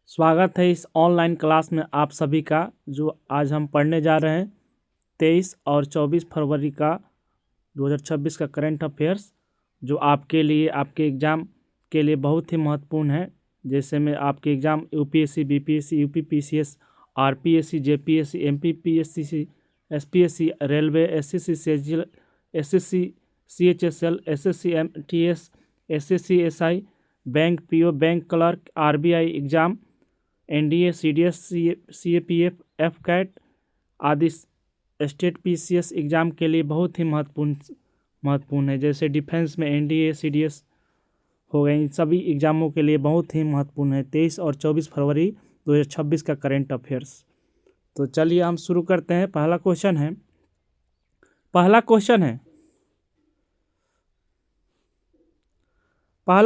स्वागत है इस ऑनलाइन क्लास में आप सभी का। जो आज हम पढ़ने जा रहे हैं 23 और 24 फरवरी का 2026 का करंट अफेयर्स, जो आपके लिए आपके एग्ज़ाम के लिए बहुत ही महत्वपूर्ण है। जैसे में आपके exam UPSC, BPSC, UPPCS, RPSC, JPSC, MPPSC, SPSC, railway, SSC, CGL, SSC, CHSL, SSC MTS, SSC SI, bank PO, bank clerk, RBI exam, NDA, CDS, CAPF, AFCAT आदि स्टेट पीसीएस एग्ज़ाम के लिए बहुत ही महत्वपूर्ण है। जैसे डिफेंस में NDA, CDS हो गए, इन सभी एग्ज़ामों के लिए बहुत ही महत्वपूर्ण है 23 और 24 फरवरी 2026 का करंट अफेयर्स। तो चलिए हम शुरू करते हैं। पहला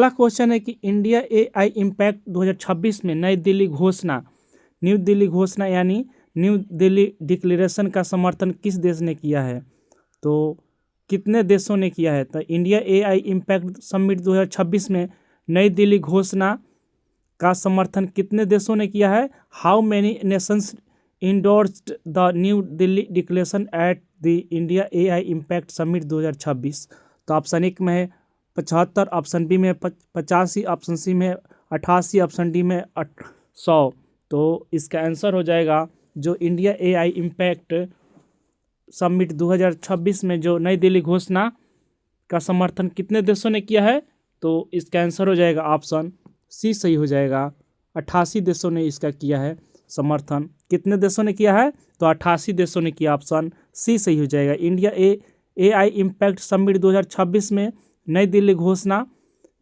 क्वेश्चन है कि इंडिया एआई इम्पैक्ट 2026 में न्यू दिल्ली घोषणा यानी न्यू दिल्ली डिक्लेरेशन का समर्थन किस देश ने किया है? तो कितने देशों ने किया है? तो इंडिया एआई इम्पैक्ट समिट 2026 में नई दिल्ली घोषणा का समर्थन कितने देशों ने किया है? How many Nations endorsed the New Delhi declaration at the India AI impact summit 2026? तो ऑप्शन 1 में है 75, ऑप्शन बी में 85, ऑप्शन सी में 88, ऑप्शन डी में 100। तो इसका आंसर हो जाएगा जो इंडिया एआई इम्पैक्ट समिट 2026 में जो नई दिल्ली घोषणा का समर्थन कितने देशों ने किया है? तो इसका आंसर हो जाएगा ऑप्शन सी सही हो जाएगा। 88 देशों ने इसका किया है समर्थन। कितने देशों ने किया है? तो 88 देशों ने किया। ऑप्शन सी सही हो जाएगा। इंडिया एआई इम्पैक्ट समिट 2026 में नई दिल्ली घोषणा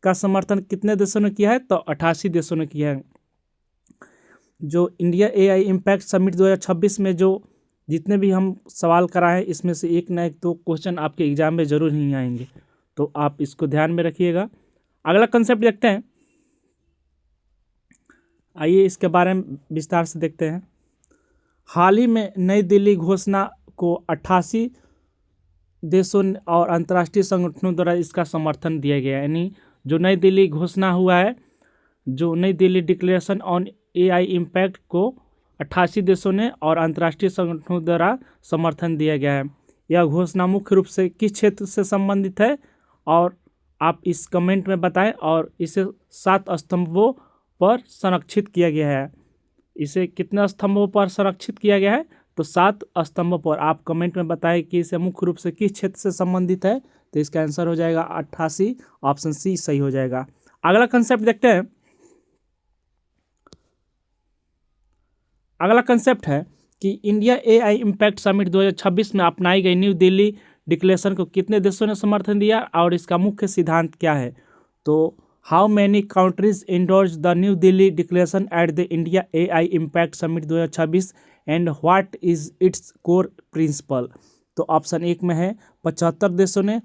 का समर्थन कितने देशों ने किया है? तो 88 देशों ने किया है। जो इंडिया एआई इम्पैक्ट समिट 2026 में जो जितने भी हम सवाल कराएं, इसमें से एक ना एक तो क्वेश्चन आपके एग्जाम में जरूर ही आएंगे, तो आप इसको ध्यान में रखिएगा। अगला कंसेप्ट देखते हैं। आइए इसके बारे में विस्तार से देखते हैं। हाल ही में नई दिल्ली घोषणा को 88 देशों और अंतर्राष्ट्रीय संगठनों द्वारा इसका समर्थन दिया गया है। यानी जो नई दिल्ली घोषणा हुआ है, जो नई Delhi declaration on AI impact को 88 देशों ने और अंतर्राष्ट्रीय संगठनों द्वारा समर्थन दिया गया है। यह घोषणा मुख्य रूप से किस क्षेत्र से संबंधित है? और आप इस कमेंट में बताएं। और इसे 7 स्तंभों पर संरक्षित किया गया है। इसे कितने स्तंभों पर संरक्षित किया गया है? तो 7 स्तंभों पर। आप कमेंट में बताएं कि इसे मुख्य रूप से किस क्षेत्र से संबंधित है। तो इसका आंसर हो जाएगा 88, ऑप्शन सी सही हो जाएगा। अगला कंसेप्ट देखते हैं। अगला कंसेप्ट है कि इंडिया एआई इम्पैक्ट समिट 2026 में अपनाई गई न्यू दिल्ली डिक्लेरेशन को कितने देशों ने समर्थन दिया और इसका मुख्य सिद्धांत क्या है? तो how many countries endorse the New Delhi declaration at the India AI impact summit 2026 and what is its core principle? तो ऑप्शन 1 में है 75 देशों ने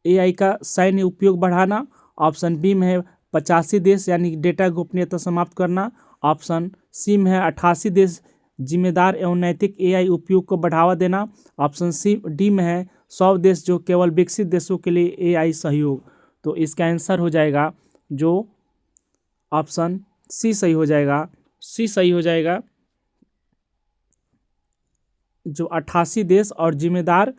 एआई का सैन्य उपयोग बढ़ाना। ऑप्शन बी में है 85 देश यानी डेटा गोपनीयता समाप्त करना। ऑप्शन सी में है 88 देश जिम्मेदार एवं नैतिक एआई उपयोग को बढ़ावा देना। ऑप्शन सी डी में है 100 देश जो केवल विकसित देशों के लिए एआई सहयोग। तो इसका आंसर हो जाएगा जो ऑप्शन सी सही हो जाएगा। सी सही हो जाएगा, जो 88 देश और जिम्मेदार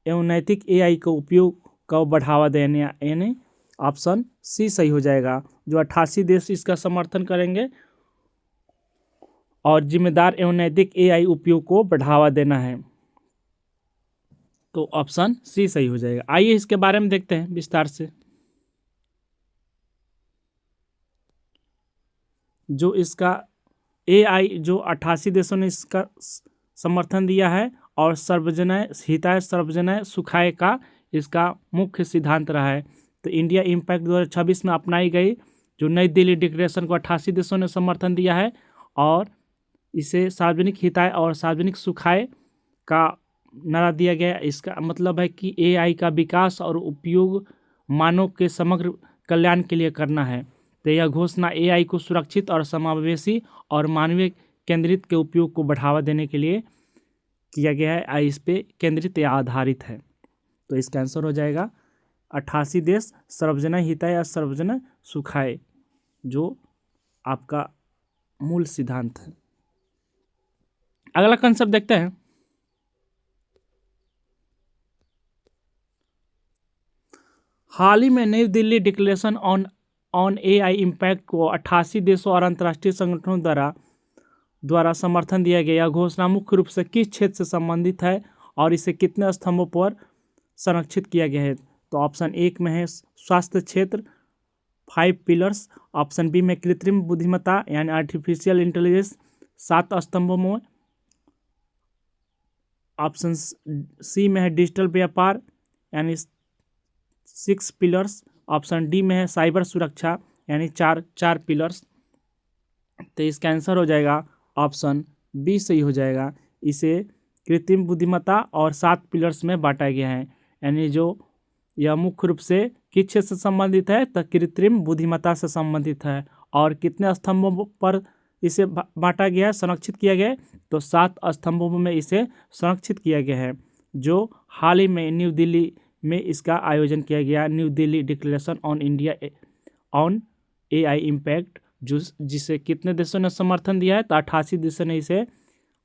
एवं नैतिक एआई को उपयोग को बढ़ावा देने, यानी ऑप्शन सी सही हो जाएगा। जो 88 देश इसका समर्थन करेंगे और जिम्मेदार एवं नैतिक एआई उपयोग को बढ़ावा देना है, तो ऑप्शन सी सही हो जाएगा। आइए इसके बारे में देखते हैं विस्तार से। जो इसका एआई जो 88 देशों ने इसका समर्थन दिया है और सर्वजन हिताय सर्वजन सुखाय का इसका मुख्य सिद्धांत रहा है। तो इंडिया इम्पैक्ट 2026 में अपनाई गई जो नई दिल्ली डिक्लेरेशन को 88 देशों ने समर्थन दिया है और इसे सार्वजनिक हिताय और सार्वजनिक सुखाय का नारा दिया गया। इसका मतलब है कि एआई का विकास और उपयोग मानव के समग्र कल्याण के लिए करना है। तो यह घोषणा एआई को सुरक्षित और समावेशी और मानवीय केंद्रित के उपयोग को बढ़ावा देने के लिए किया गया है। इस पे केंद्रित या आधारित है। तो इसका आंसर हो जाएगा 88 देश सर्वजन हिताय या सर्वजन सुखाय जो आपका मूल सिद्धांत है। अगला कंसेप्ट देखते हैं। हाल ही में नई Delhi declaration on AI impact को 88 देशों और अंतर्राष्ट्रीय संगठनों द्वारा समर्थन दिया गया। यह घोषणा मुख्य रूप से किस क्षेत्र से संबंधित है और इसे कितने स्तंभों पर संरक्षित किया गया है? तो ऑप्शन 1 में है स्वास्थ्य क्षेत्र 5 पिलर्स, ऑप्शन बी में कृत्रिम बुद्धिमत्ता यानी आर्टिफिशियल इंटेलिजेंस 7 स्तंभों में, ऑप्शन सी में है डिजिटल व्यापार यानी 6 पिलर्स, ऑप्शन डी में है साइबर सुरक्षा यानी 4 पिलर्स। तो इसका आंसर हो जाएगा ऑप्शन बी सही हो जाएगा। इसे कृत्रिम बुद्धिमत्ता और 7 पिलर्स में बांटा गया है, यानी जो यह मुख्य रूप से किस क्षेत्र से संबंधित है? तो कृत्रिम बुद्धिमत्ता से संबंधित है। और कितने स्तंभों पर इसे बांटा गया है, संरक्षित किया गया है? तो 7 स्तंभों में इसे संरक्षित किया गया है, जो हाल ही में न्यू दिल्ली में इसका आयोजन किया गया। New Delhi declaration on India on AI impact, जिसे कितने देशों ने समर्थन दिया है? तो 88 देशों ने इसे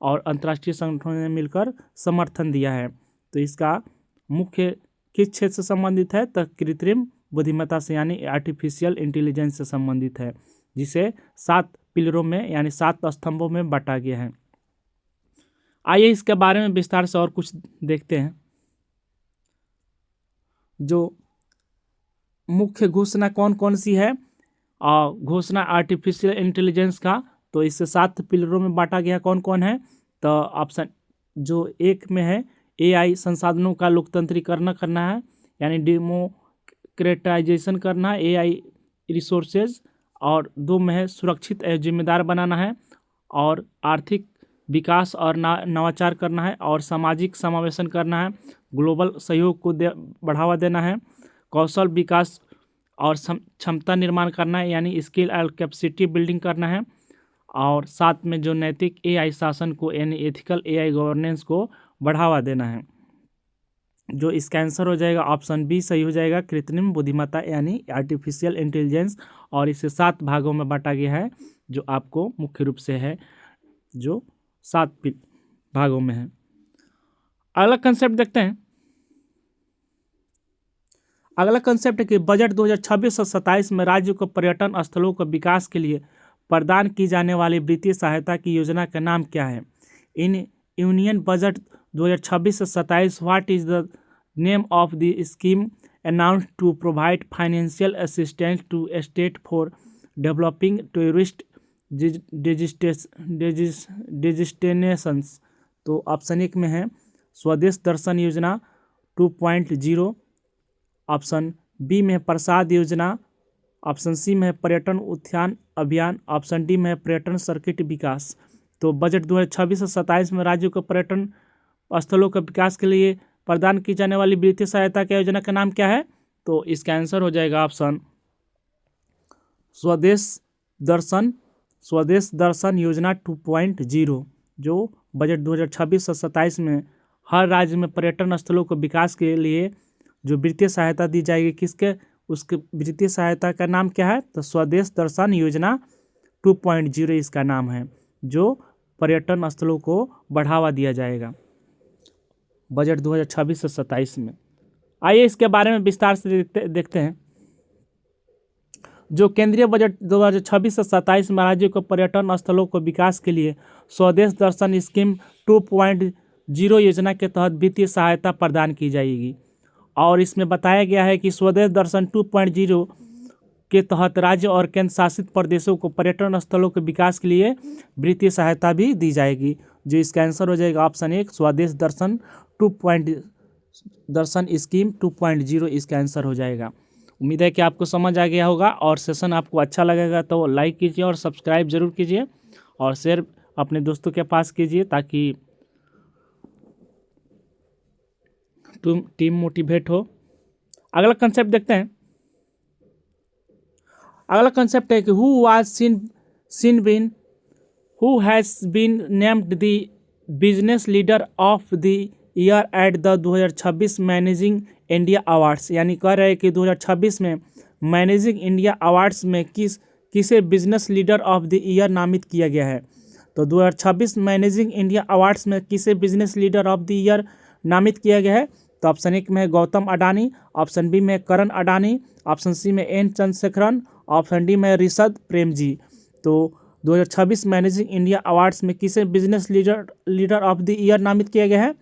और अंतर्राष्ट्रीय संगठनों ने मिलकर समर्थन दिया है। तो इसका मुख्य किस क्षेत्र से संबंधित है? तो कृत्रिम बुद्धिमत्ता से यानी आर्टिफिशियल इंटेलिजेंस से संबंधित है, जिसे 7 पिलरों में यानी 7 स्तंभों में बांटा गया है। आइए इसके बारे में विस्तार से और कुछ देखते हैं। जो मुख्य घोषणा कौन कौन सी है? घोषणा आर्टिफिशियल इंटेलिजेंस का, तो इसे 7 पिलरों में बांटा गया। कौन कौन है? तो ऑप्शन जो 1 में है एआई संसाधनों का लोकतंत्रीकरण करना है, यानी डेमोक्रेटाइजेशन करना है एआई रिसोर्सेज, और 2 में है सुरक्षित एवं जिम्मेदार बनाना है, और आर्थिक विकास और नवाचार करना है, और सामाजिक समावेशन करना है, ग्लोबल सहयोग को बढ़ावा देना है, कौशल विकास और क्षमता निर्माण करना है यानी स्किल एंड कैपेसिटी बिल्डिंग करना है, और साथ में जो नैतिक एआई शासन को यानी एथिकल एआई गवर्नेंस को बढ़ावा देना है। जो इसका आंसर हो जाएगा ऑप्शन बी सही हो जाएगा, कृत्रिम बुद्धिमत्ता यानी आर्टिफिशियल इंटेलिजेंस, और इसे 7 भागों में बांटा गया है, जो आपको मुख्य रूप से है जो 7 भागों में है। अगला कंसेप्ट देखते हैं। अगला कंसेप्ट है कि बजट 2026 से 27 में राज्य को पर्यटन स्थलों के विकास के लिए प्रदान की जाने वाली वित्तीय सहायता की योजना का नाम क्या है? इन यूनियन बजट 2026 से 27 what is the name of the scheme announced to provide financial assistance to state for developing tourist destinations? तो ऑप्शन 1 में है स्वदेश दर्शन योजना 2.0, ऑप्शन बी में प्रसाद योजना, ऑप्शन सी में पर्यटन उद्यान अभियान, ऑप्शन डी में पर्यटन सर्किट विकास। तो बजट 2026 से 27 में राज्यों को पर्यटन स्थलों के विकास के लिए प्रदान की जाने वाली वित्तीय सहायता की योजना का नाम क्या है? तो इसका आंसर हो जाएगा ऑप्शन स्वदेश दर्शन योजना 2.0, जो बजट 2026 से 27 में हर राज्य में पर्यटन स्थलों के विकास के लिए जो वित्तीय सहायता दी जाएगी, किसके उसके वित्तीय सहायता का नाम क्या है? तो स्वदेश दर्शन योजना 2.0 इसका नाम है, जो पर्यटन स्थलों को बढ़ावा दिया जाएगा बजट 2026 से 27 में। आइए इसके बारे में विस्तार से देखते हैं। जो केंद्रीय बजट 2026 से 27 में राज्यों को पर्यटन स्थलों को विकास के लिए स्वदेश दर्शन स्कीम 2.0 योजना के तहत वित्तीय सहायता प्रदान की जाएगी, और इसमें बताया गया है कि स्वदेश दर्शन 2.0 के तहत राज्य और केंद्र शासित प्रदेशों को पर्यटन स्थलों के विकास के लिए वित्तीय सहायता भी दी जाएगी। जो इसका आंसर हो जाएगा ऑप्शन 1 स्वदेश दर्शन स्कीम 2.0 इसका आंसर हो जाएगा। उम्मीद है कि आपको समझ आ गया होगा, और सेशन आपको अच्छा लगेगा तो लाइक कीजिए और सब्सक्राइब जरूर कीजिए, और शेयर अपने दोस्तों के पास कीजिए ताकि टीम मोटिवेट हो। अगला कंसेप्ट देखते हैं। अगला कंसेप्ट है कि who has been named the business leader of the year at the 2026 managing India awards, यानी कह रहे हैं कि 2026 में मैनेजिंग इंडिया अवार्ड्स में किसे business leader of the year नामित किया गया है? तो 2026 मैनेजिंग इंडिया अवार्ड्स में किसे business leader of the year नामित किया गया है? तो ऑप्शन 1 में है गौतम अडानी, ऑप्शन बी में है करण अडानी, ऑप्शन सी में एन चंद्रशेखरन, ऑप्शन डी में ऋषभ प्रेम जी। तो 2026 मैनेजिंग इंडिया अवार्ड्स में किसे business leader of the year नामित किया गया है?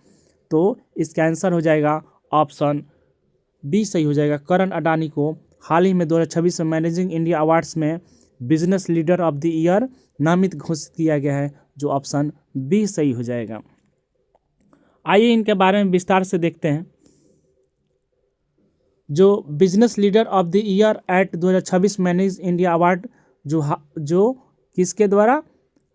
तो इसका आंसर हो जाएगा ऑप्शन बी सही हो जाएगा। करण अडानी को हाल ही में 2026 में मैनेजिंग इंडिया अवार्ड्स में business leader of the year नामित घोषित किया गया है, जो ऑप्शन बी सही हो जाएगा। आइए इनके बारे में विस्तार से देखते हैं। जो business leader of the year at 2026 manage India award जो किसके द्वारा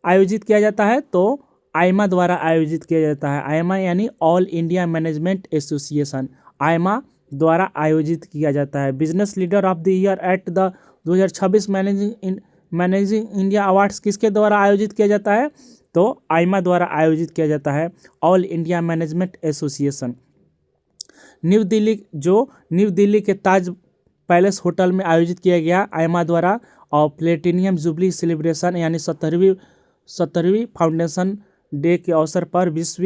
आयोजित किया जाता है? तो आईमा द्वारा आयोजित किया जाता है। आईमा यानी ऑल इंडिया मैनेजमेंट एसोसिएशन, आईमा द्वारा आयोजित किया जाता है। Business leader of the year at the 2026 managing India awards किसके द्वारा आयोजित किया जाता है? तो आईमा द्वारा आयोजित किया जाता है, all India management association. New Delhi के ताज पैलेस होटल में आयोजित किया गया आईमा द्वारा, और प्लेटिनियम जुबली सेलिब्रेशन यानी 70वीं फाउंडेशन डे के अवसर पर विश्व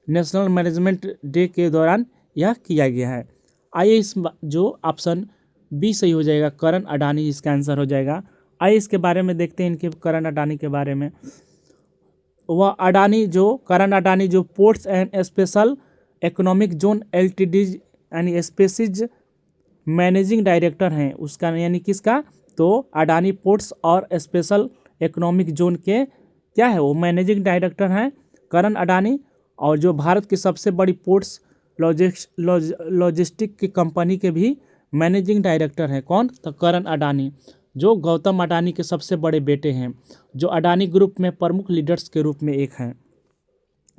नेशनल मैनेजमेंट डे के दौरान यह किया गया है। आइए जो ऑप्शन बी सही हो जाएगा, करण अडानी इसका आंसर हो जाएगा। आइए इसके बारे में देखते हैं, इनके करण अडानी के बारे में। करण अडानी जो ports and special economic zone LTD यानी स्पेसिज मैनेजिंग डायरेक्टर हैं उसका, यानी किसका? तो अडानी पोर्ट्स और स्पेशल इकोनॉमिक जोन के क्या है, वो मैनेजिंग डायरेक्टर हैं करण अडानी। और जो भारत की सबसे बड़ी पोर्ट्स लॉजिस्टिक की कंपनी के भी मैनेजिंग डायरेक्टर हैं। कौन? तो करण अडानी, जो गौतम अडानी के सबसे बड़े बेटे हैं, जो अडानी ग्रुप में प्रमुख लीडर्स के रूप में एक हैं।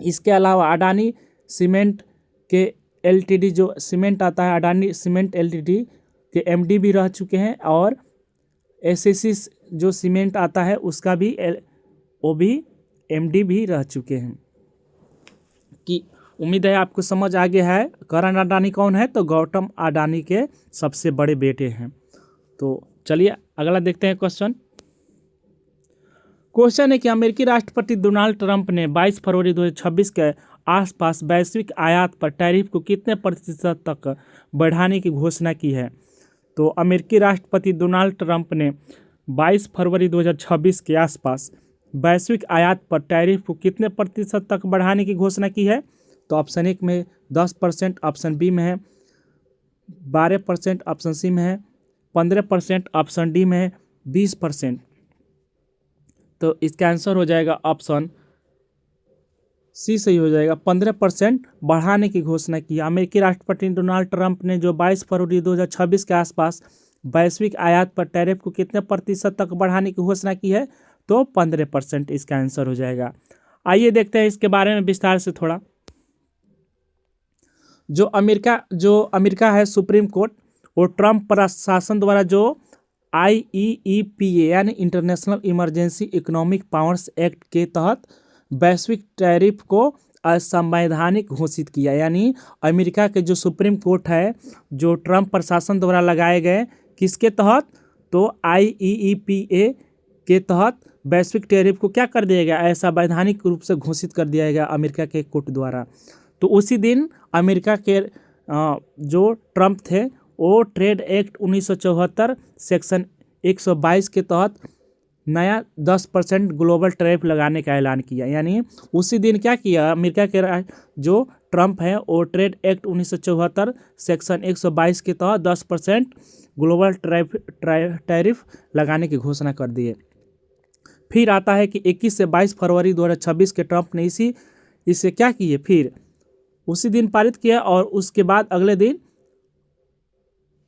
इसके अलावा अडानी सीमेंट के एलटीडी जो सीमेंट आता है, अडानी सीमेंट एलटीडी के एमडी भी रह चुके हैं, और एसएससी जो सीमेंट आता है उसका भी वो भी एमडी भी रह चुके हैं। कि उम्मीद है आपको समझ आ गया है करण अडानी कौन है? तो गौतम अडानी के सबसे बड़े बेटे हैं। तो चलिए अगला देखते हैं क्वेश्चन है कि अमेरिकी राष्ट्रपति डोनाल्ड ट्रंप ने 22 फरवरी 2026 के आसपास वैश्विक आयात पर टैरिफ को कितने प्रतिशत तक बढ़ाने की घोषणा की है? तो अमेरिकी राष्ट्रपति डोनाल्ड ट्रंप ने 22 फरवरी 2026 के आसपास वैश्विक आयात पर टैरिफ को कितने प्रतिशत तक बढ़ाने की घोषणा की है? तो ऑप्शन 1 में 10%, ऑप्शन बी में है 12%, ऑप्शन सी में है 15%, ऑप्शन डी में है 20%। तो इसका आंसर हो जाएगा ऑप्शन सी सही हो जाएगा, 15% बढ़ाने की घोषणा की। अमेरिकी राष्ट्रपति डोनाल्ड ट्रंप ने जो 22 फरवरी 2026 के आसपास वैश्विक आयात पर टैरिफ को कितने प्रतिशत तक बढ़ाने की घोषणा की है? तो 15% इसका आंसर हो जाएगा। आइए देखते हैं इसके बारे में विस्तार से थोड़ा। जो अमेरिका है सुप्रीम कोर्ट, वो ट्रंप प्रशासन द्वारा जो IEEPA यानी international emergency economic powers act के तहत वैश्विक टैरिफ को असंवैधानिक घोषित किया। यानी अमेरिका के जो सुप्रीम कोर्ट है, जो ट्रंप प्रशासन द्वारा लगाए गए किसके तहत? तो IEEPA के तहत वैश्विक टैरिफ को क्या कर दिया गया? असंवैधानिक रूप से घोषित कर दिया गया अमेरिका के कोर्ट द्वारा। तो उसी दिन अमेरिका के जो ट्रंप थे, वो ट्रेड एक्ट 1974 सेक्शन 122 के तहत नया 10% ग्लोबल टैरिफ लगाने का ऐलान किया। यानी उसी दिन क्या किया अमेरिका के जो ट्रंप है, वो ट्रेड एक्ट 1974 सेक्शन 122 के तहत 10% ग्लोबल टैरिफ लगाने की घोषणा कर दिए। फिर आता है कि 21 से 22 फरवरी 2026 के ट्रंप ने इसे क्या किए, फिर उसी दिन पारित किया, और उसके बाद अगले दिन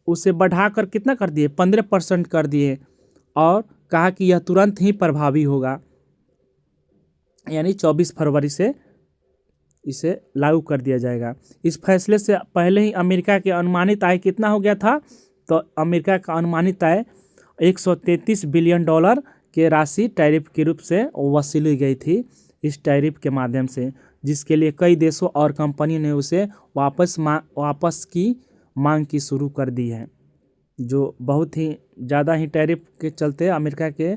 उसे बढ़ाकर कितना कर दिए? 15% कर दिए, और कहा कि यह तुरंत ही प्रभावी होगा, यानी 24 फरवरी से इसे लागू कर दिया जाएगा। इस फैसले से पहले ही अमेरिका के अनुमानित आय कितना हो गया था? तो अमेरिका का अनुमानित आय $133 बिलियन के राशि टैरिफ के रूप से वसूली गई थी इस टैरिफ के माध्यम से, जिसके लिए कई देशों और कंपनियों ने उसे वापस की मांग की शुरू कर दी है। जो बहुत ही ज़्यादा ही टैरिफ के चलते अमेरिका के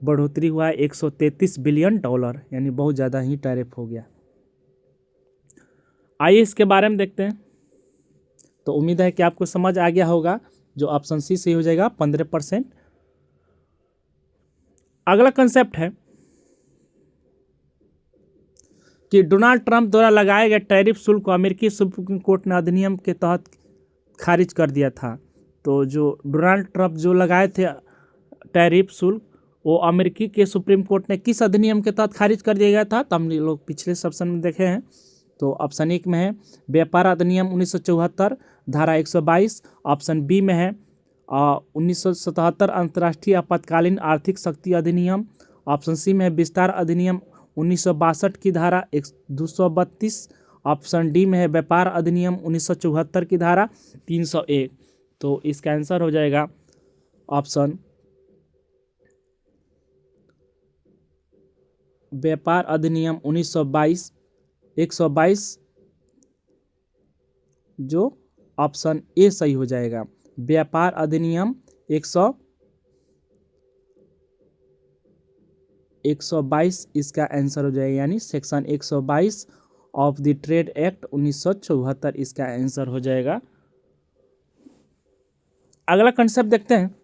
बढ़ोतरी हुआ है $133 बिलियन, यानी बहुत ज़्यादा ही टैरिफ हो गया। आइए इसके बारे में देखते हैं। तो उम्मीद है कि आपको समझ आ गया होगा। जो ऑप्शन सी सही हो जाएगा 15%। अगला कंसेप्ट है कि डोनाल्ड ट्रंप द्वारा लगाए गए टैरिफ शुल्क को अमेरिकी सुप्रीम कोर्ट ने अधिनियम के तहत खारिज कर दिया था। तो जो डोनाल्ड ट्रंप जो लगाए थे टैरिफ शुल्क, वो अमेरिकी के सुप्रीम कोर्ट ने किस अधिनियम के तहत खारिज कर दिया गया था, तो हम लोग पिछले सेक्शन में देखे हैं। तो ऑप्शन एक में है व्यापार अधिनियम 1974 धारा 122। ऑप्शन बी में है 1977 अंतर्राष्ट्रीय आपातकालीन आर्थिक शक्ति अधिनियम। ऑप्शन सी में है विस्तार अधिनियम 1962 की धारा 232। ऑप्शन डी में है व्यापार अधिनियम 1974 की धारा 301। तो इसका आंसर हो जाएगा ऑप्शन व्यापार अधिनियम 122, जो ऑप्शन ए सही हो जाएगा। व्यापार अधिनियम 122 इसका आंसर हो जाएगा, यानी section 122 of the trade act 1974 इसका आंसर हो जाएगा। अगला कंसेप्ट देखते हैं।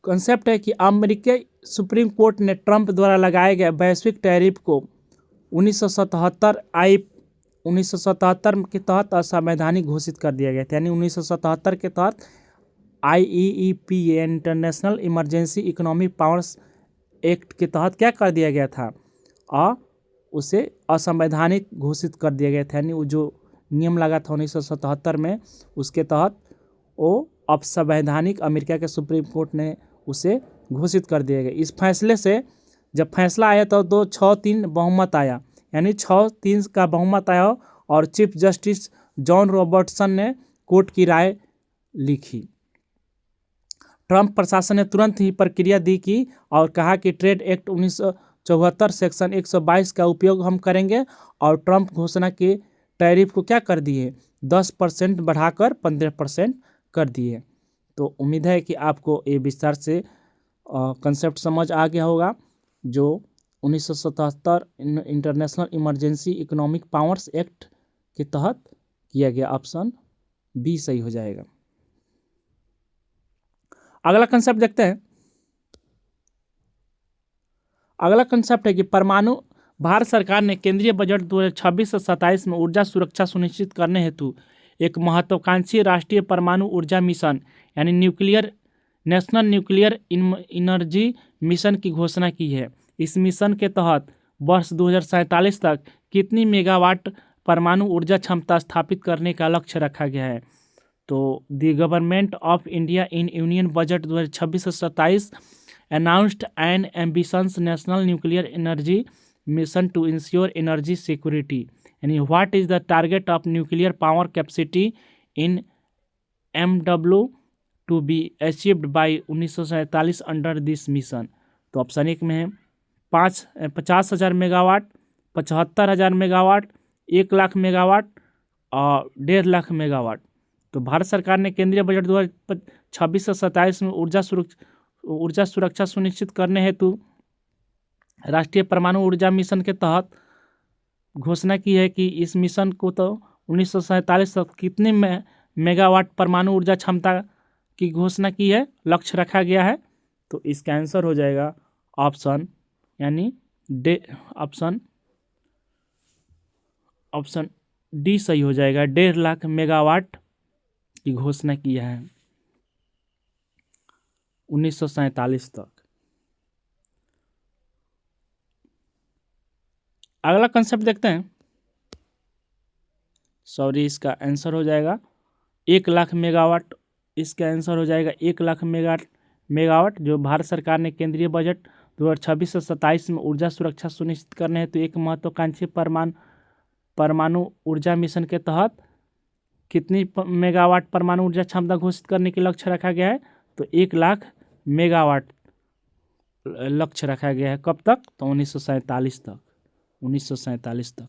कंसेप्ट है कि अमेरिकी सुप्रीम कोर्ट ने ट्रंप द्वारा लगाए गए वैश्विक टैरिफ को 1977 के तहत असंवैधानिक घोषित कर दिया गया था। यानी 1977 के तहत IEEPA international emergency economic powers act के तहत क्या कर दिया गया था, उसे असंवैधानिक घोषित कर दिया गया था। यानी वो जो नियम लगा था 1977 में, उसके तहत वो असंवैधानिक अमेरिका के सुप्रीम कोर्ट ने उसे घोषित कर दिया गया। इस फैसले से जब फैसला आया तो 6-3 बहुमत आया, यानी 6-3 का बहुमत आया और चीफ जस्टिस जॉन रॉबर्टसन ने कोर्ट की राय लिखी। ट्रंप प्रशासन ने तुरंत ही प्रक्रिया दी की और कहा कि ट्रेड एक्ट 1974 सेक्शन 122 का उपयोग हम करेंगे, और ट्रंप घोषणा के टैरिफ को क्या कर दिए, 10% बढ़ाकर 15% कर दिए। तो उम्मीद है कि आपको ये विस्तार से कंसेप्ट समझ आ गया होगा। जो 1977 international emergency economic powers act के तहत किया गया, ऑप्शन बी सही हो जाएगा। अगला कंसेप्ट देखते हैं। अगला कंसेप्ट है कि भारत सरकार ने केंद्रीय बजट 2026 से 27 में ऊर्जा सुरक्षा सुनिश्चित करने हेतु एक महत्वाकांक्षी राष्ट्रीय परमाणु ऊर्जा मिशन यानी नेशनल न्यूक्लियर एनर्जी मिशन की घोषणा की है। इस मिशन के तहत वर्ष 2047 तक कितनी मेगावाट परमाणु ऊर्जा क्षमता स्थापित करने का लक्ष्य रखा गया है। तो the government of India in union budget 2026 से 27 announced an ambitious national nuclear energy mission to ensure energy security. यानी what is the target of nuclear power capacity in MW to be achieved by 1947 under this mission? तो option एक में है 50,000 megawatt, 75,000 megawatt, 1,00,000 megawatt और 1.5 megawatt. तो भारत सरकार ने केंद्रीय बजट 2026 से 27 में ऊर्जा सुरक्षा सुनिश्चित करने हेतु राष्ट्रीय परमाणु ऊर्जा मिशन के तहत घोषणा की है कि इस मिशन को तो 1947 तक कितने मेगावाट परमाणु ऊर्जा क्षमता की घोषणा की है, लक्ष्य रखा गया है। तो इसका आंसर हो जाएगा ऑप्शन यानी ऑप्शन डी सही हो जाएगा। 1.5 मेगावाट की घोषणा की है 1947 तक। अगला कंसेप्ट देखते हैं। इसका आंसर हो जाएगा 1,00,000 मेगावाट। इसका आंसर हो जाएगा 1,00,000 मेगावाट जो भारत सरकार ने केंद्रीय बजट 2026 से 27 में ऊर्जा सुरक्षा सुनिश्चित करने हेतु एक महत्वाकांक्षी परमाणु ऊर्जा मिशन के तहत कितनी मेगावाट परमाणु ऊर्जा क्षमता घोषित करने के लक्ष्य रखा गया है? तो 1 लाख मेगावाट लक्ष्य रखा गया है। कब तक? तो 1947 तक। 1947 तक।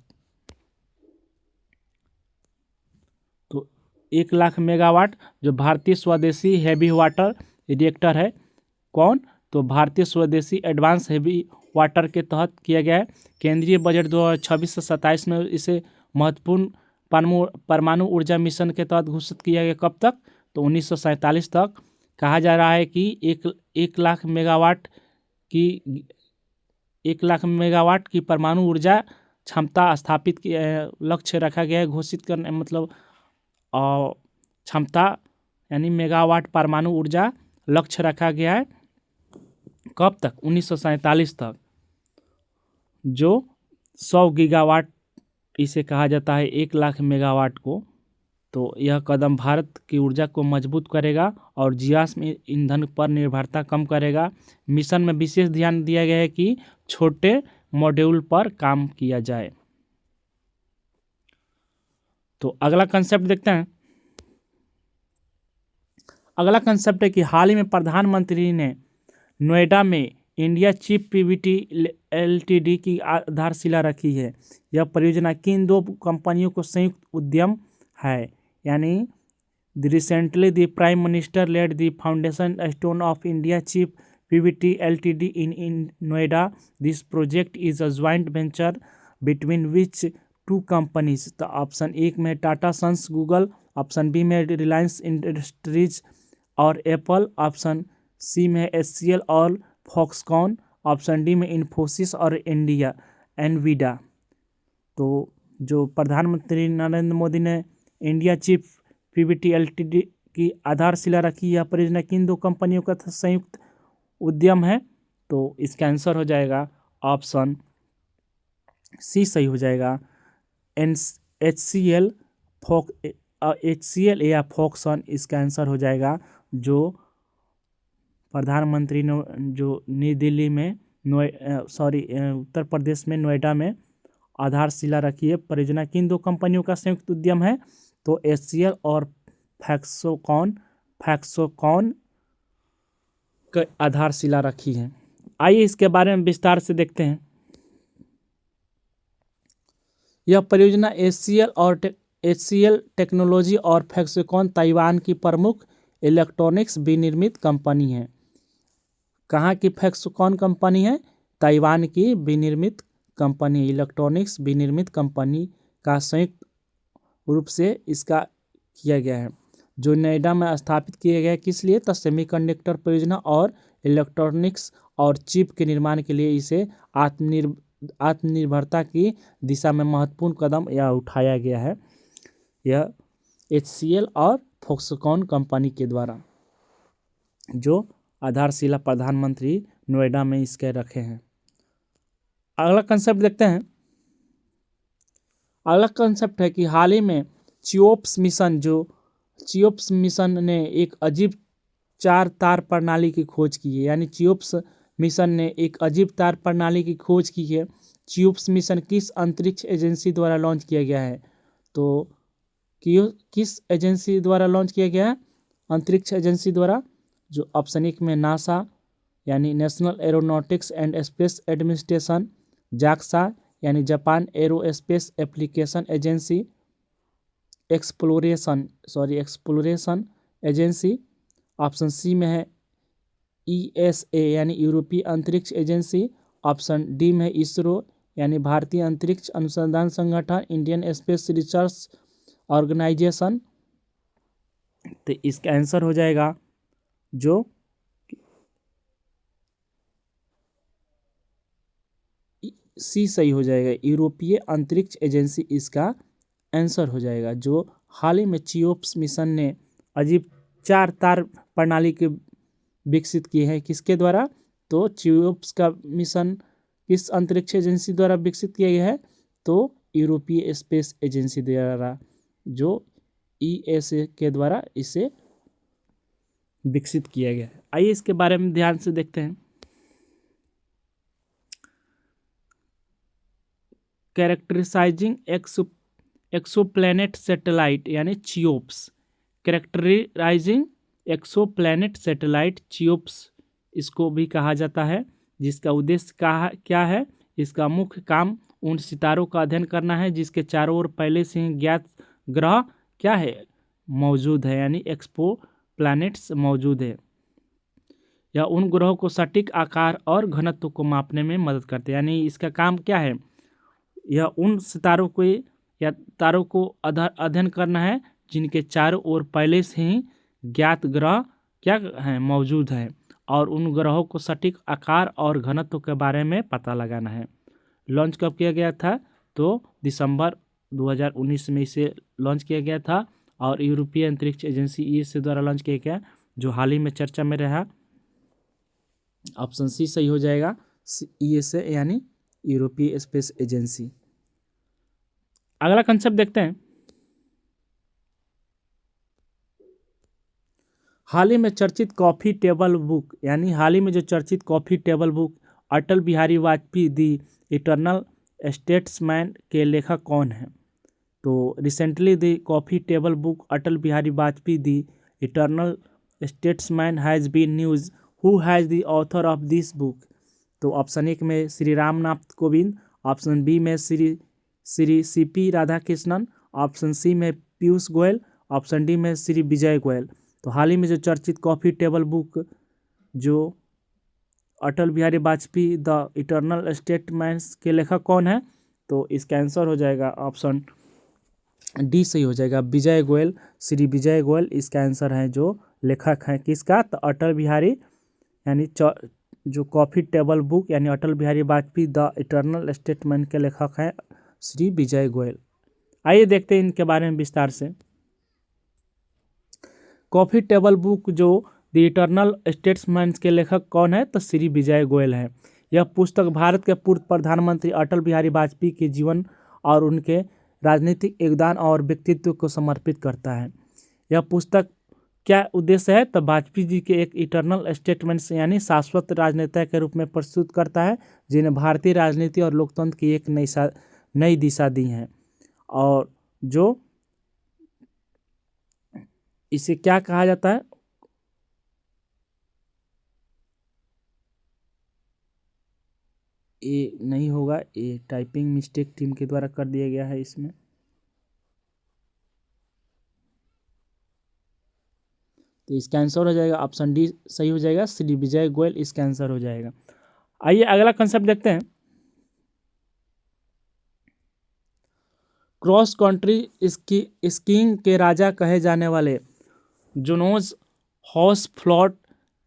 तो 1 लाख मेगावाट जो भारतीय स्वदेशी हैवी वाटर रिएक्टर है। कौन? तो भारतीय स्वदेशी एडवांस हैवी वाटर के तहत किया गया है। केंद्रीय बजट 2026 से 27 में इसे महत्वपूर्ण परमाणु ऊर्जा मिशन के तहत घोषित किया गया। कब तक? तो 1947 तक। कहा जा रहा है कि एक लाख मेगावाट की परमाणु ऊर्जा क्षमता स्थापित की लक्ष्य रखा गया है घोषित करने, मतलब क्षमता यानी मेगावाट परमाणु ऊर्जा लक्ष्य रखा गया है। कब तक? 1947 तक। जो 100 गीगावाट इसे कहा जाता है, 1 लाख मेगावाट को। तो यह कदम भारत की ऊर्जा को मजबूत करेगा और जीवाश्म ईंधन पर निर्भरता कम करेगा। मिशन में विशेष ध्यान दिया गया है कि छोटे मॉड्यूल पर काम किया जाए। तो अगला कंसेप्ट देखते हैं। अगला कंसेप्ट है कि हाल ही में प्रधानमंत्री ने नोएडा में इंडिया चिप पीवीटी एलटीडी की आधारशिला रखी है। यह परियोजना किन दो कंपनियों को संयुक्त उद्यम है? यानी recently the prime minister laid the foundation stone of India chip PVT LTD in Noida. This project is a joint venture between which two companies. तो ऑप्शन 1 में Tata sons Google, option B में रिलायंस इंडस्ट्रीज और एप्पल, ऑप्शन सी में HCL और Foxconn, option D में इन्फोसिस और एनवीडा। तो जो प्रधानमंत्री नरेंद्र मोदी ने इंडिया चिप पीवीटी एलटीडी की आधारशिला रखी, यह परियोजना किन दो कंपनियों का संयुक्त उद्यम है? तो इसका आंसर हो जाएगा ऑप्शन सी सही हो जाएगा। HCL या फॉक्सकॉन इसका आंसर हो जाएगा। जो प्रधानमंत्री ने जो नई दिल्ली में उत्तर प्रदेश में नोएडा में आधारशिला रखी है, परियोजना किन दो कंपनियों का संयुक्त उद्यम है? तो HCL और फॉक्सकॉन का आधारशिला रखी है। आइए इसके बारे में विस्तार से देखते हैं। यह परियोजना HCL टेक्नोलॉजी और फॉक्सकॉन ताइवान की प्रमुख इलेक्ट्रॉनिक्स विनिर्मित कंपनी है। कहाँ की फॉक्सकॉन कंपनी है? ताइवान की विनिर्मित कंपनी, इलेक्ट्रॉनिक्स विनिर्मित कंपनी का संयुक्त रूप से इसका किया गया है, जो नोएडा में स्थापित किया गया है। किस लिए? तो सेमीकंडक्टर परियोजना और इलेक्ट्रॉनिक्स और चिप के निर्माण के लिए इसे आत्मनिर्भरता की दिशा में महत्वपूर्ण कदम यह उठाया गया है। यह HCL और फॉक्सकॉन कंपनी के द्वारा जो आधारशिला प्रधानमंत्री नोएडा में इसके रखे हैं। अगला कंसेप्ट देखते हैं। अगला कंसेप्ट है कि हाल ही में चिओप्स मिशन ने एक अजीब 4 तार प्रणाली की खोज की है। यानी चिओप्स मिशन ने एक अजीब तार प्रणाली की खोज की है। चिओप्स मिशन किस अंतरिक्ष एजेंसी द्वारा लॉन्च किया गया है? तो किस एजेंसी द्वारा लॉन्च किया गया है? अंतरिक्ष एजेंसी द्वारा। जो ऑप्शन 1 में नासा यानी National Aeronautics and Space Administration, JAXA यानी Japan Aerospace Application Agency, Exploration Agency, option C में है ESA यानी यूरोपीय अंतरिक्ष एजेंसी, ऑप्शन डी में इसरो यानी भारतीय अंतरिक्ष अनुसंधान संगठन, इंडियन स्पेस रिसर्च ऑर्गेनाइजेशन। तो इसका आंसर हो जाएगा जो सी सही हो जाएगा, यूरोपीय अंतरिक्ष एजेंसी इसका आंसर हो जाएगा। जो हाल ही में चिओप्स मिशन ने अजीब 4 तार प्रणाली के विकसित किए हैं। किसके द्वारा? तो चिओप्स का मिशन किस अंतरिक्ष एजेंसी द्वारा विकसित किया गया है? तो यूरोपीय स्पेस एजेंसी द्वारा, जो ESA के द्वारा इसे विकसित किया गया है। आइए इसके बारे में ध्यान से देखते हैं। कैरेक्टराइजिंग एक्सोप्लैनेट सैटेलाइट यानी CHEOPS, characterising exoplanet satellite CHEOPS इसको भी कहा जाता है, जिसका उद्देश्य क्या है? इसका मुख्य काम उन सितारों का अध्ययन करना है जिसके चारों ओर पहले से ही ज्ञात ग्रह क्या है? मौजूद है, यानी एक्सपो प्लैनेट्स मौजूद है। यह उन ग्रहों को सटीक आकार और घनत्व को मापने में मदद करते हैं, यानी इसका काम क्या है? यह उन सितारों को या तारों को अध्ययन करना है जिनके चारों ओर पहले से ही ज्ञात ग्रह क्या हैं? मौजूद है, और उन ग्रहों को सटीक आकार और घनत्व के बारे में पता लगाना है। लॉन्च कब किया गया था? तो दिसंबर 2019 में इसे लॉन्च किया गया था, और यूरोपीय अंतरिक्ष एजेंसी ईएसए द्वारा लॉन्च किया गया, जो हाल ही में चर्चा में रहा। ऑप्शन सी सही हो जाएगा, ईएसए यानी यूरोपीय स्पेस एजेंसी। अगला कंसेप्ट देखते हैं। हाल ही में चर्चित कॉफी टेबल बुक, यानी हाल ही में जो चर्चित coffee table book Atal Bihari Vajpayee the eternal statesman के लेखक कौन है? तो recently the coffee table book Atal Bihari Vajpayee the eternal statesman has been news, who has the author of this book? तो ऑप्शन एक में श्री रामनाथ कोविंद, ऑप्शन बी में Shri CP Radhakrishnan, option C में पीयूष गोयल, ऑप्शन डी में श्री विजय गोयल। तो हाल ही में जो चर्चित कॉफी टेबल बुक जो Atal Bihari Vajpayee the Eternal Statements के लेखक कौन है? तो इसका आंसर हो जाएगा ऑप्शन डी सही हो जाएगा, विजय गोयल, श्री विजय गोयल इसका आंसर है, जो लेखक हैं किसका? तो अटल बिहारी यानी जो कॉफी टेबल बुक यानी Atal Bihari Vajpayee the Eternal Statement के लेखक हैं श्री विजय गोयल। आइए देखते हैं इनके बारे में विस्तार से। कॉफी टेबल बुक जो द इटर्नल स्टेट्समैन के लेखक कौन है? तो श्री विजय गोयल है। यह पुस्तक भारत के पूर्व प्रधानमंत्री अटल बिहारी वाजपेयी के जीवन और उनके राजनीतिक योगदान और व्यक्तित्व को समर्पित करता है। यह पुस्तक क्या उद्देश्य है? तो वाजपेयी जी के एक इटर्नल स्टेटमेंट्स यानी शाश्वत राजनेता के रूप में प्रस्तुत करता है, जिन्हें भारतीय राजनीति और लोकतंत्र की एक नई दिशा दी है, और जो इसे क्या कहा जाता है? ये नहीं होगा, ये टाइपिंग मिस्टेक टीम के द्वारा कर दिया गया है इसमें। तो इसका आंसर हो जाएगा ऑप्शन डी सही हो जाएगा, श्री विजय गोयल इसका आंसर हो जाएगा। आइए अगला कंसेप्ट देखते हैं। क्रॉस कंट्री स्कीइंग के राजा कहे जाने वाले जोनास हॉर्सफ्लॉट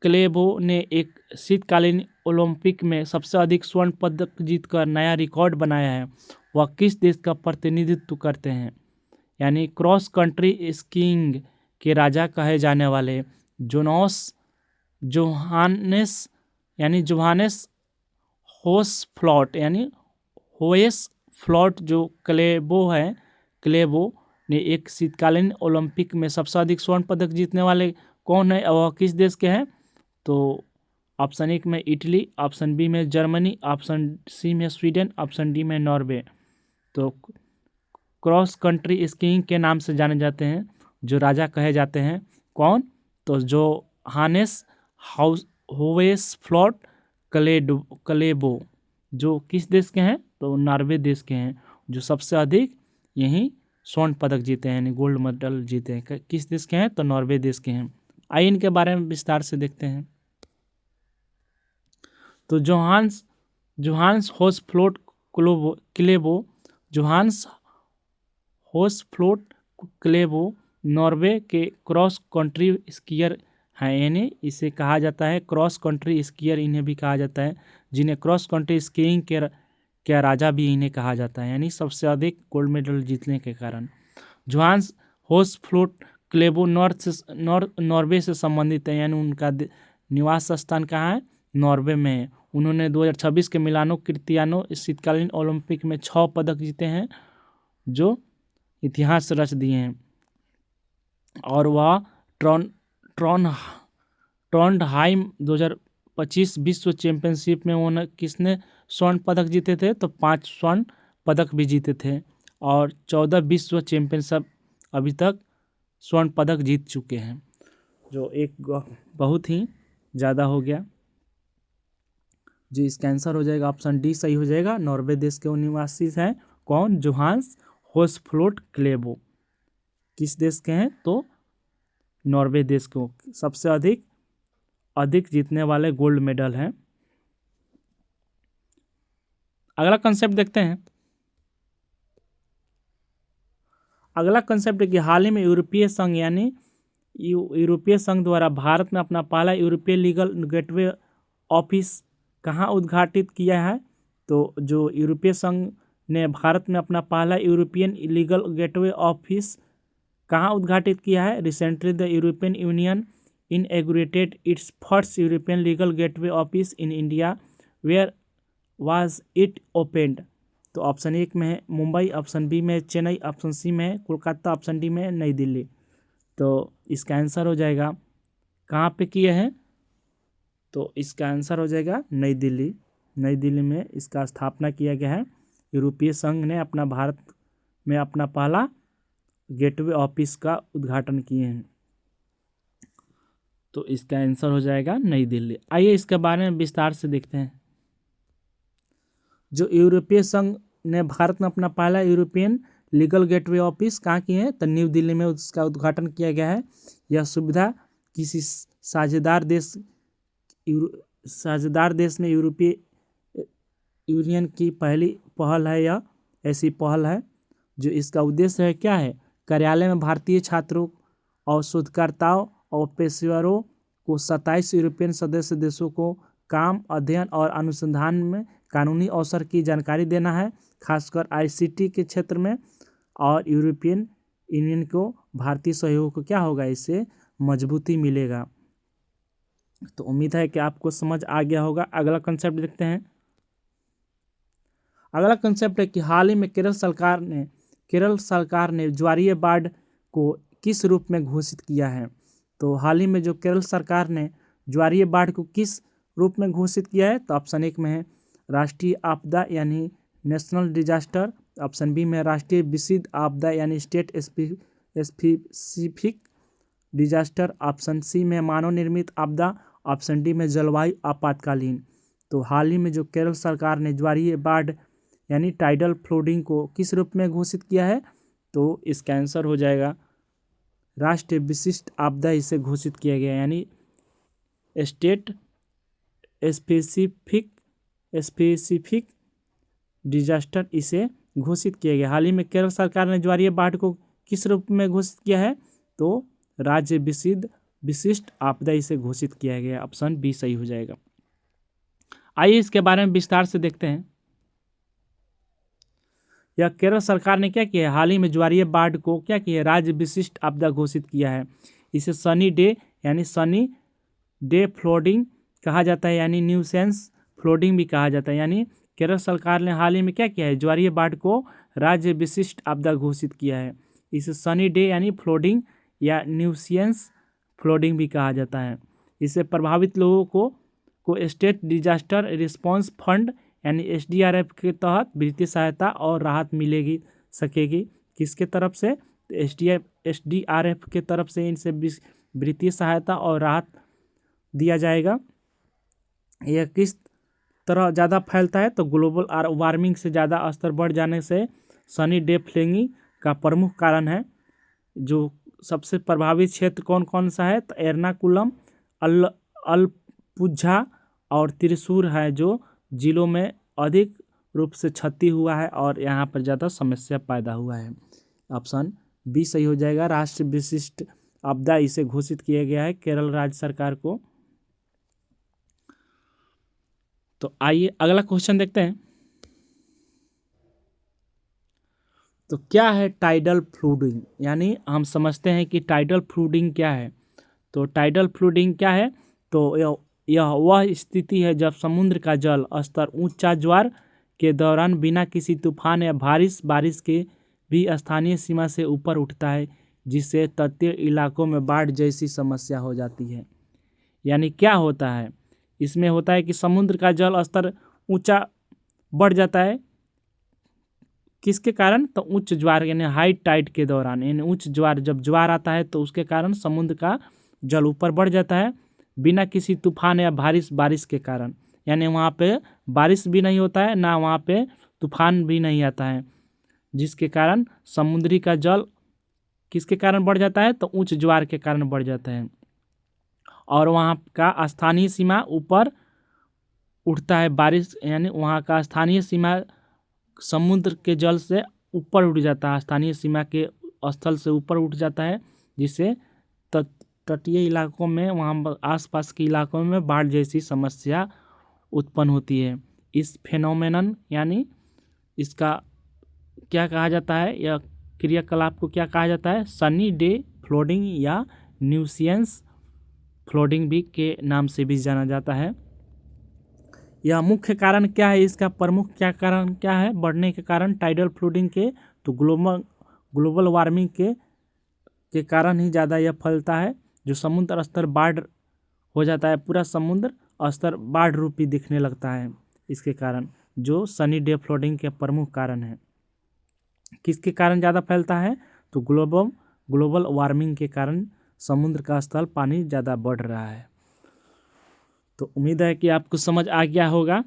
क्लेबो ने एक शीतकालीन ओलंपिक में सबसे अधिक स्वर्ण पदक जीतकर नया रिकॉर्ड बनाया है। वह किस देश का प्रतिनिधित्व करते हैं? यानी क्रॉस कंट्री स्कीइंग के राजा कहे जाने वाले जोहानेस हॉर्सफ्लॉट यानी होएसफ्लॉट जो क्लेबो ने एक शीतकालीन ओलंपिक में सबसे अधिक स्वर्ण पदक जीतने वाले कौन है और किस देश के हैं? तो ऑप्शन एक में इटली, ऑप्शन बी में जर्मनी, ऑप्शन सी में स्वीडन, ऑप्शन डी में नॉर्वे। तो क्रॉस कंट्री स्कीइंग के नाम से जाने जाते हैं जो राजा कहे जाते हैं कौन? तो जोहानेस होएसफ्लॉट क्लेबो जो किस देश के हैं? तो नॉर्वे देश के हैं, जो सबसे अधिक यहीं स्वर्ण पदक जीते हैं यानी गोल्ड मेडल जीते हैं। किस देश के हैं? तो नॉर्वे देश के हैं। आइए इनके बारे में विस्तार से देखते हैं। तो जोहान्स हॉर्सफ्लॉट क्लेबो नॉर्वे के क्रॉस कंट्री स्कीयर हैं, यानी इसे कहा जाता है क्रॉस कंट्री स्कीयर, इन्हें भी कहा जाता है, जिन्हें क्रॉस कंट्री स्कीइंग के राजा भी इन्हें कहा जाता है, यानी सबसे अधिक गोल्ड मेडल जीतने के कारण। जोहान्स हॉर्सफ्लॉट क्लेबो नॉर्वे से संबंधित है, यानी उनका निवास स्थान कहाँ है? नॉर्वे में है। उन्होंने 2026 के मिलानो क्रिस्टियानो शीतकालीन ओलंपिक में 6 पदक जीते हैं, जो इतिहास रच दिए हैं, और वह ट्रॉन्डहाइम 2025 विश्व चैंपियनशिप में किसने स्वर्ण पदक जीते थे? तो 5 स्वर्ण पदक भी जीते थे, और 14 विश्व चैंपियनशिप अभी तक स्वर्ण पदक जीत चुके हैं, जो एक बहुत ही ज़्यादा हो गया। जो इसका आंसर हो जाएगा ऑप्शन डी सही हो जाएगा। नॉर्वे देश के निवासी हैं कौन? जोहान्स होसफ्लोट क्लेबो। किस देश के हैं? तो नॉर्वे देश को सबसे अधिक जीतने वाले गोल्ड मेडल हैं। अगला कंसेप्ट देखते हैं। अगला कंसेप्ट है कि हाल ही में यूरोपीय संघ यानी यूरोपीय संघ द्वारा भारत में अपना पहला यूरोपीय लीगल गेटवे ऑफिस कहाँ उद्घाटित किया है? तो जो यूरोपीय संघ ने भारत में अपना पहला यूरोपियन लीगल गेटवे ऑफिस कहाँ उद्घाटित किया है? Recently the European Union inaugurated its first European legal gateway office in India, where was it opened? तो ऑप्शन 1 में है मुंबई, ऑप्शन बी में चेन्नई, ऑप्शन सी में है कोलकाता, ऑप्शन डी में है नई दिल्ली। तो इसका आंसर हो जाएगा कहाँ पे किए हैं? तो इसका आंसर हो जाएगा नई दिल्ली। नई दिल्ली में इसका स्थापना किया गया है। यूरोपीय संघ ने अपना भारत में अपना पहला गेटवे ऑफिस का उद्घाटन किए हैं। तो इसका आंसर हो जाएगा नई दिल्ली। आइए इसके बारे में विस्तार से देखते हैं। जो यूरोपीय संघ ने भारत में अपना पहला यूरोपियन लीगल गेटवे ऑफिस कहाँ किए हैं? तो न्यू दिल्ली में उसका उद्घाटन किया गया है। यह सुविधा किसी साझेदार देश में यूरोपीय यूनियन की पहली पहल है। यह ऐसी पहल है जो इसका उद्देश्य है क्या है? कार्यालय में भारतीय छात्रों और शोधकर्ताओं और पेशेवरों को 27 यूरोपियन सदस्य देशों को काम, अध्ययन और अनुसंधान में कानूनी अवसर की जानकारी देना है, खासकर आईसीटी के क्षेत्र में। और यूरोपियन यूनियन को भारतीय सहयोग को क्या होगा? इससे मजबूती मिलेगा। तो उम्मीद है कि आपको समझ आ गया होगा। अगला कंसेप्ट देखते हैं। अगला कंसेप्ट है कि हाल ही में केरल सरकार ने ज्वारीय बाढ़ को किस रूप में घोषित किया है? तो हाल ही में जो केरल सरकार ने ज्वारीय बाढ़ को किस रूप में घोषित किया है? तो ऑप्शन 1 में है राष्ट्रीय आपदा यानी नेशनल डिजास्टर, ऑप्शन बी में राष्ट्रीय विशिष्ट आपदा यानी state specific disaster, option C में मानव निर्मित आपदा, ऑप्शन डी में जलवायु आपातकालीन। तो हाल ही में जो केरल सरकार ने ज्वारीय बाढ़ यानी टाइडल फ्लोडिंग को किस रूप में घोषित किया है? तो इसका आंसर हो जाएगा राष्ट्रीय विशिष्ट आपदा इसे घोषित किया गया, यानी स्टेट स्पेसिफिक डिजास्टर इसे घोषित किया गया। हाल ही में केरल सरकार ने ज्वारीय बाढ़ को किस रूप में घोषित किया है? तो राज्य विशिष्ट आपदा इसे घोषित किया गया। ऑप्शन बी सही हो जाएगा। आइए इसके बारे में विस्तार से देखते हैं। यह केरल सरकार ने क्या किया है? हाल ही में ज्वारीय बाढ़ को क्या किया है? राज्य विशिष्ट आपदा घोषित किया है। इसे सनी डे फ्लोडिंग कहा जाता है, यानी न्यूसेंस फ्लोडिंग भी कहा जाता है। यानी केरल सरकार ने हाल ही में क्या किया है? ज्वारीय बाढ़ को राज्य विशिष्ट आपदा घोषित किया है। इसे सनी डे यानी फ्लोडिंग या न्यूसेंस फ्लोडिंग भी कहा जाता है। इससे प्रभावित लोगों को स्टेट डिजास्टर रिस्पांस फंड यानी SDRF के तहत वित्तीय सहायता और राहत सकेगी। किसके तरफ से? SDRF के तरफ से इनसे वित्तीय सहायता और राहत दिया जाएगा। यह किस तरह ज़्यादा फैलता है? तो ग्लोबल वार्मिंग से ज़्यादा स्तर बढ़ जाने से सनी डे फ्लेगिंग का प्रमुख कारण है। जो सबसे प्रभावित क्षेत्र कौन कौन सा है? तो एर्नाकुलम, अलपुझा और त्रिशूर है, जो जिलों में अधिक रूप से क्षति हुआ है और यहाँ पर ज़्यादा समस्या पैदा हुआ है। ऑप्शन बी सही हो जाएगा। राष्ट्रीय विशिष्ट आपदा इसे घोषित किया गया है केरल राज्य सरकार को। तो आइए अगला क्वेश्चन देखते हैं। तो क्या है टाइडल फ्लूडिंग? यानी हम समझते हैं कि टाइडल फ्लूडिंग क्या है। तो टाइडल फ्लूडिंग क्या है? तो यह वह स्थिति है जब समुद्र का जल स्तर ऊंचा ज्वार के दौरान बिना किसी तूफान या बारिश के भी स्थानीय सीमा से ऊपर उठता है, जिससे तटीय इलाकों में बाढ़ जैसी समस्या हो जाती है। यानी क्या होता है? इसमें होता है कि समुद्र का जल स्तर ऊंचा बढ़ जाता है किसके कारण? तो उच्च ज्वार यानी हाई टाइड के दौरान, यानी उच्च ज्वार, जब ज्वार आता है तो उसके कारण समुद्र का जल ऊपर बढ़ जाता है बिना किसी तूफान या बारिश के कारण। यानी वहाँ पे बारिश भी नहीं होता है, ना वहाँ पे तूफान भी नहीं आता है, जिसके कारण समुद्री का जल किसके कारण बढ़ जाता है? तो उच्च ज्वार के कारण बढ़ जाता है और वहाँ का स्थानीय सीमा ऊपर उठता है। बारिश यानी वहाँ का स्थानीय सीमा समुद्र के जल से ऊपर उठ जाता है, स्थानीय सीमा के स्थल से ऊपर उठ जाता है, जिससे तटीय इलाकों में, वहाँ आसपास के इलाकों में बाढ़ जैसी समस्या उत्पन्न होती है। इस फेनोमेनन यानी इसका क्या कहा जाता है, यह क्रियाकलाप को क्या कहा जाता है? सनी डे फ्लोडिंग या न्यूसियंस फ्लोडिंग भी के नाम से भी जाना जाता है। यह मुख्य कारण क्या है? इसका प्रमुख क्या कारण क्या है बढ़ने के कारण टाइडल फ्लोडिंग के? तो ग्लोबल वार्मिंग के कारण ही ज़्यादा यह फैलता है, जो समुद्र स्तर बाढ़ हो जाता है, पूरा समुद्र स्तर बाढ़ रूपी दिखने लगता है इसके कारण, जो सनी डे फ्लोडिंग के प्रमुख कारण है। किसके कारण ज़्यादा फैलता है? तो ग्लोबल वार्मिंग के कारण समुद्र का स्तर पानी ज़्यादा बढ़ रहा है। तो उम्मीद है कि आपको समझ आ गया होगा।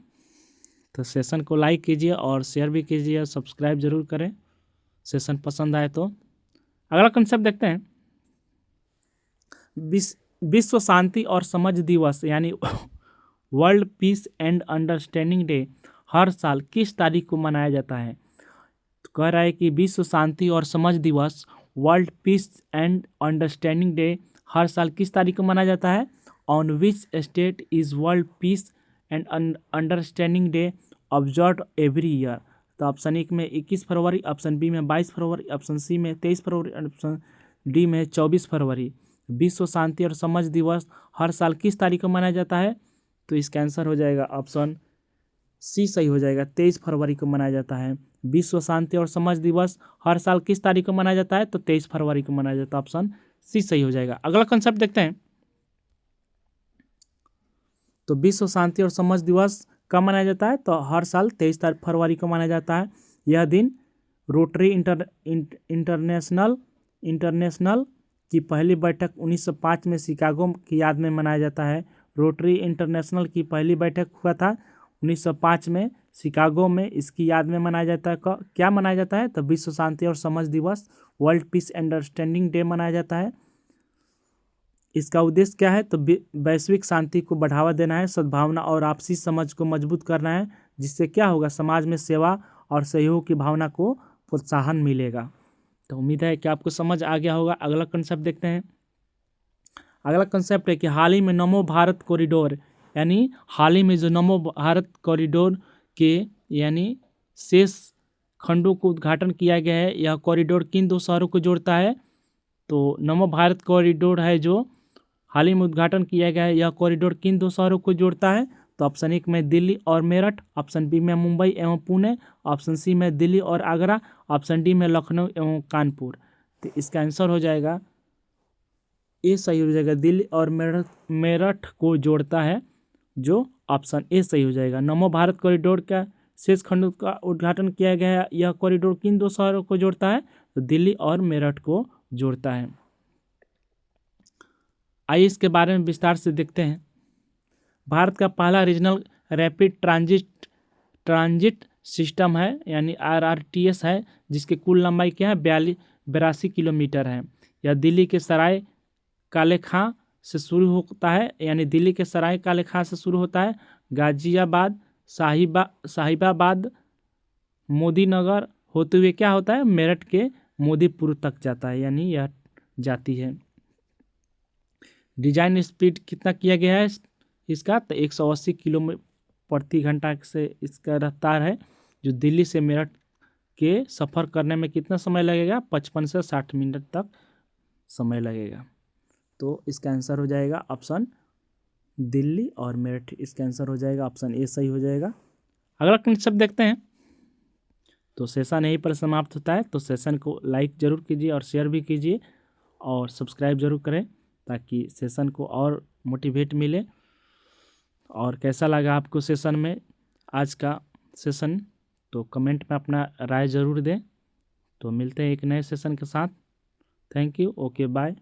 तो सेशन को लाइक कीजिए और शेयर भी कीजिए, सब्सक्राइब जरूर करें सेशन पसंद आए तो। अगला कंसेप्ट देखते हैं। विश्व शांति और समझ दिवस यानी World Peace and Understanding Day हर साल किस तारीख को मनाया जाता है? तो कह रहा है कि विश्व शांति और समझ दिवस World Peace and Understanding Day हर साल किस तारीख को मनाया जाता है? On which date is World Peace and Understanding Day observe every year? तो ऑप्शन 1 में 21 फरवरी, ऑप्शन बी में 22 फरवरी, ऑप्शन सी में 23 फरवरी, ऑप्शन डी में 24 फरवरी। विश्व शांति और समझ दिवस हर साल किस तारीख को मनाया जाता है? तो इसका आंसर हो जाएगा ऑप्शन सी सही हो जाएगा, 23 फरवरी को मनाया जाता है। विश्व शांति और समझ दिवस हर साल किस तारीख को मनाया जाता है? तो 23 फरवरी को मनाया जाता है, ऑप्शन सी सही हो जाएगा। अगला कंसेप्ट देखते हैं। तो विश्व शांति और समझ दिवस कब मनाया जाता है? तो हर साल 23 फरवरी को मनाया जाता है। यह दिन रोटरी इंटरनेशनल की पहली बैठक 1905 में शिकागो की याद में मनाया जाता है। रोटरी इंटरनेशनल की पहली बैठक हुआ था 1905 में शिकागो में, इसकी याद में मनाया जाता है। क्या मनाया जाता है? तो विश्व शांति और समझ दिवस, वर्ल्ड पीस अंडरस्टैंडिंग डे मनाया जाता है। इसका उद्देश्य क्या है? तो वैश्विक शांति को बढ़ावा देना है, सद्भावना और आपसी समझ को मजबूत करना है, जिससे क्या होगा? समाज में सेवा और सहयोग की भावना को प्रोत्साहन मिलेगा। तो उम्मीद है कि आपको समझ आ गया होगा। अगला कंसेप्ट देखते हैं। अगला कंसेप्ट है कि हाल ही में नमो भारत कॉरिडोर, यानी हाल ही में जो नमो भारत कॉरिडोर के यानी शेष खंडों को उद्घाटन किया गया है, यह कॉरिडोर किन 2 शहरों को जोड़ता है? तो नमो भारत कॉरिडोर है जो हाल ही में उद्घाटन किया गया है, यह कॉरिडोर किन 2 शहरों को जोड़ता है? तो ऑप्शन 1 में दिल्ली और मेरठ, ऑप्शन बी में मुंबई एवं पुणे, ऑप्शन सी में दिल्ली और आगरा, ऑप्शन डी में लखनऊ एवं कानपुर। तो इसका आंसर हो जाएगा ए सही हो जाएगा, दिल्ली और मेरठ को जोड़ता है, जो ऑप्शन ए सही हो जाएगा। नमो भारत कॉरिडोर का शेष खंडों का उद्घाटन किया गया है, यह कॉरिडोर किन 2 शहरों को जोड़ता है? तो दिल्ली और मेरठ को जोड़ता है। आइए इसके बारे में विस्तार से देखते हैं। भारत का पहला रीजनल रैपिड ट्रांजिट सिस्टम है, यानी RRTS है, जिसकी कुल लंबाई क्या है? 82 किलोमीटर है। यह दिल्ली के सराय काले खां से शुरू होता है, यानी दिल्ली के सराय काले खां से शुरू होता है, गाजियाबाद, साहिबाबाद, मोदीनगर होते हुए क्या होता है? मेरठ के मोदीपुर तक जाता है, यानी यह जाती है। डिजाइन स्पीड कितना किया गया है इसका? तो 180 किलोमीटर प्रति घंटा से इसका रफ्तार है, जो दिल्ली से मेरठ के सफ़र करने में कितना समय लगेगा? 55 से 60 मिनट तक समय लगेगा। तो इसका आंसर हो जाएगा ऑप्शन दिल्ली और मेरठ, इसका आंसर हो जाएगा ऑप्शन ए सही हो जाएगा। अगला कंसेप्ट देखते हैं। तो सेशन यहीं पर समाप्त होता है। तो सेशन को लाइक ज़रूर कीजिए और शेयर भी कीजिए और सब्सक्राइब ज़रूर करें, ताकि सेशन को और मोटिवेट मिले। और कैसा लगा आपको सेशन में आज का सेशन? तो कमेंट में अपना राय ज़रूर दें। तो मिलते हैं एक नए सेशन के साथ। Thank you. Okay bye.